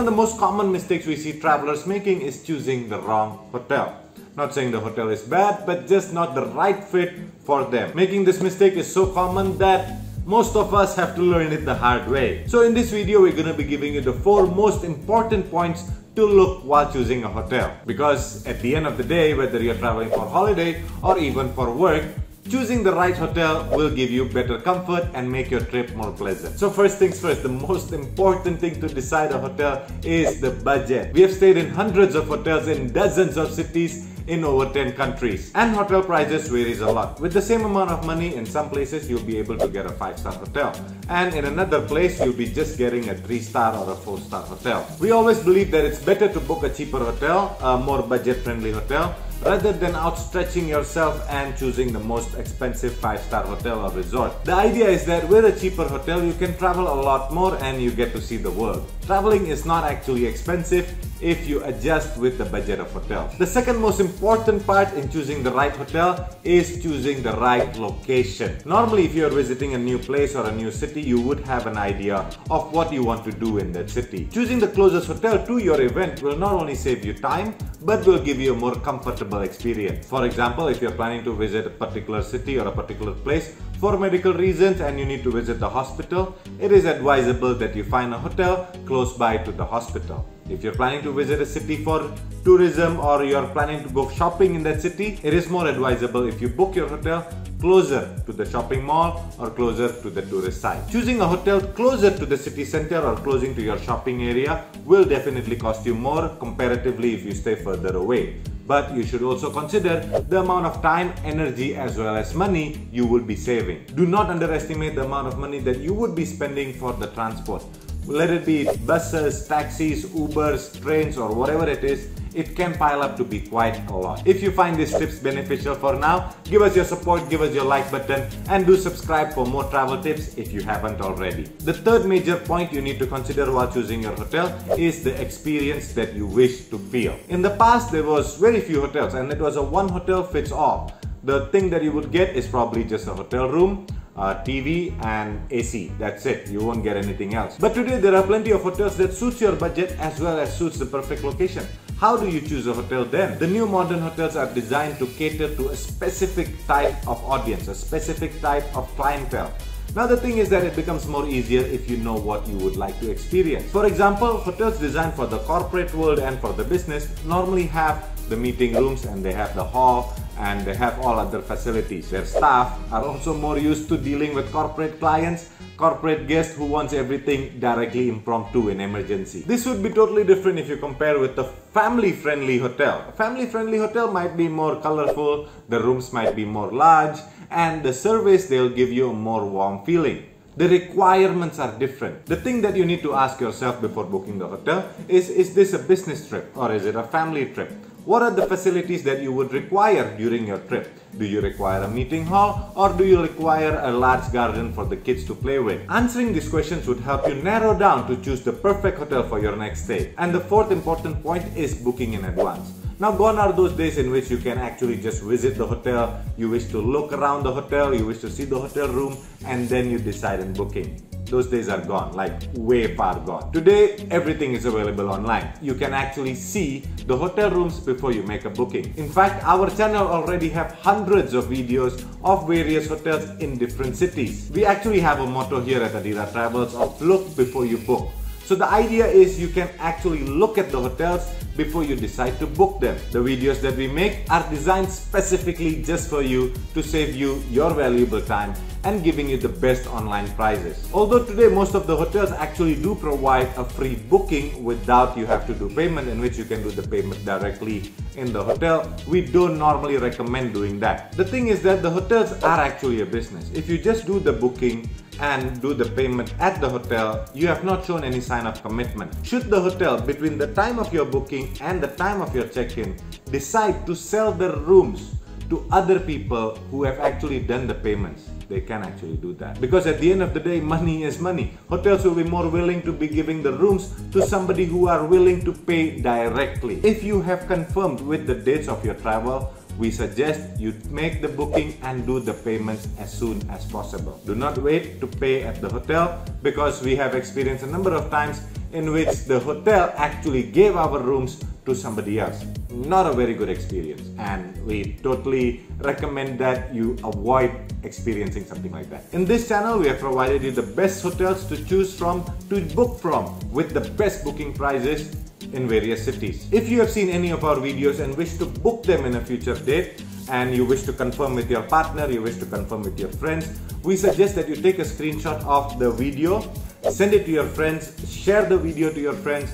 of the most common mistakes we see travelers making is choosing the wrong hotel. Not saying the hotel is bad, but just not the right fit for them. Making this mistake is so common that most of us have to learn it the hard way. So in this video, we're going to be giving you the 4 most important points to look while choosing a hotel. Because at the end of the day, whether you're traveling for holiday or even for work, choosing the right hotel will give you better comfort and make your trip more pleasant. So first things first, the most important thing to decide a hotel is the budget. We have stayed in hundreds of hotels in dozens of cities in over 10 countries, and hotel prices varies a lot. With the same amount of money, in some places you'll be able to get a 5-star hotel, and in another place you'll be just getting a 3-star or a 4-star hotel. We always believe that it's better to book a cheaper hotel, a more budget-friendly hotel, rather than outstretching yourself and choosing the most expensive 5-star hotel or resort. The idea is that with a cheaper hotel, you can travel a lot more and you get to see the world. Traveling is not actually expensive if you adjust with the budget of hotels. The second most important part in choosing the right hotel is choosing the right location. Normally, if you're visiting a new place or a new city, you would have an idea of what you want to do in that city. Choosing the closest hotel to your event will not only save you time, but will give you a more comfortable experience. For example, if you're planning to visit a particular city or a particular place for medical reasons and you need to visit the hospital, it is advisable that you find a hotel close by to the hospital. If you're planning to visit a city for tourism or you're planning to go shopping in that city, it is more advisable if you book your hotel closer to the shopping mall or closer to the tourist site. Choosing a hotel closer to the city center or closing to your shopping area will definitely cost you more comparatively if you stay further away. But you should also consider the amount of time, energy as well as money you will be saving. Do not underestimate the amount of money that you would be spending for the transport. Let it be buses, taxis, Ubers, trains or whatever it is, it can pile up to be quite a lot. If you find these tips beneficial for now, give us your support, give us your like button and do subscribe for more travel tips if you haven't already. The third major point you need to consider while choosing your hotel is the experience that you wish to feel. In the past, there was very few hotels and it was a one hotel fits all. The thing that you would get is probably just a hotel room, TV and AC. That's it. You won't get anything else. But today there are plenty of hotels that suits your budget as well as suits the perfect location. How do you choose a hotel then? The new modern hotels are designed to cater to a specific type of audience, a specific type of clientele. Now the thing is that it becomes more easier if you know what you would like to experience. For example, hotels designed for the corporate world and for the business normally have the meeting rooms and they have the hall and they have all other facilities. Their staff are also more used to dealing with corporate clients, corporate guests who wants everything directly impromptu in emergency. This would be totally different if you compare with a family-friendly hotel. A family-friendly hotel might be more colorful, the rooms might be more large, and the service they'll give you a more warm feeling. The requirements are different. The thing that you need to ask yourself before booking the hotel is this a business trip or is it a family trip? What are the facilities that you would require during your trip? Do you require a meeting hall or do you require a large garden for the kids to play with? Answering these questions would help you narrow down to choose the perfect hotel for your next stay. And the fourth important point is booking in advance. Now gone are those days in which you can actually just visit the hotel, you wish to look around the hotel, you wish to see the hotel room and then you decide on booking. Those days are gone, like way far gone. Today, everything is available online. You can actually see the hotel rooms before you make a booking. In fact, our channel already have hundreds of videos of various hotels in different cities. We actually have a motto here at Adira Travels of look before you book. So the idea is you can actually look at the hotels before you decide to book them. The videos that we make are designed specifically just for you to save you your valuable time and giving you the best online prices. Although today most of the hotels actually do provide a free booking without you have to do payment, in which you can do the payment directly in the hotel, we don't normally recommend doing that. The thing is that the hotels are actually a business. If you just do the booking and do the payment at the hotel, you have not shown any sign of commitment. Should the hotel, between the time of your booking and the time of your check-in, decide to sell their rooms to other people who have actually done the payments, they can actually do that. Because at the end of the day, money is money. Hotels will be more willing to be giving the rooms to somebody who are willing to pay directly. If you have confirmed with the dates of your travel, we suggest you make the booking and do the payments as soon as possible. Do not wait to pay at the hotel, because we have experienced a number of times in which the hotel actually gave our rooms to somebody else. Not a very good experience, and we totally recommend that you avoid experiencing something like that. In this channel, we have provided you the best hotels to choose from, to book from, with the best booking prices in various cities. If you have seen any of our videos and wish to book them in a future date, and you wish to confirm with your partner, you wish to confirm with your friends, we suggest that you take a screenshot of the video, send it to your friends, share the video to your friends,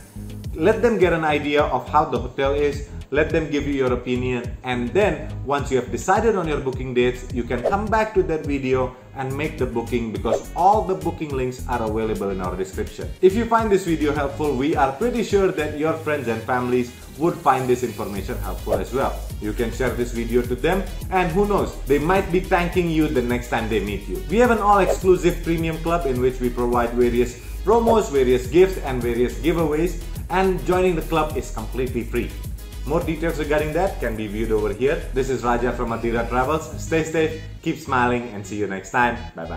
let them get an idea of how the hotel is, let them give you your opinion, and then once you have decided on your booking dates, you can come back to that video and make the booking, because all the booking links are available in our description. If you find this video helpful, we are pretty sure that your friends and families would find this information helpful as well. You can share this video to them, and who knows, they might be thanking you the next time they meet you. We have an all-exclusive premium club in which we provide various promos, various gifts and various giveaways, and joining the club is completely free. More details regarding that can be viewed over here. This is Raja from Athira Travels. Stay safe, keep smiling, and see you next time. Bye bye.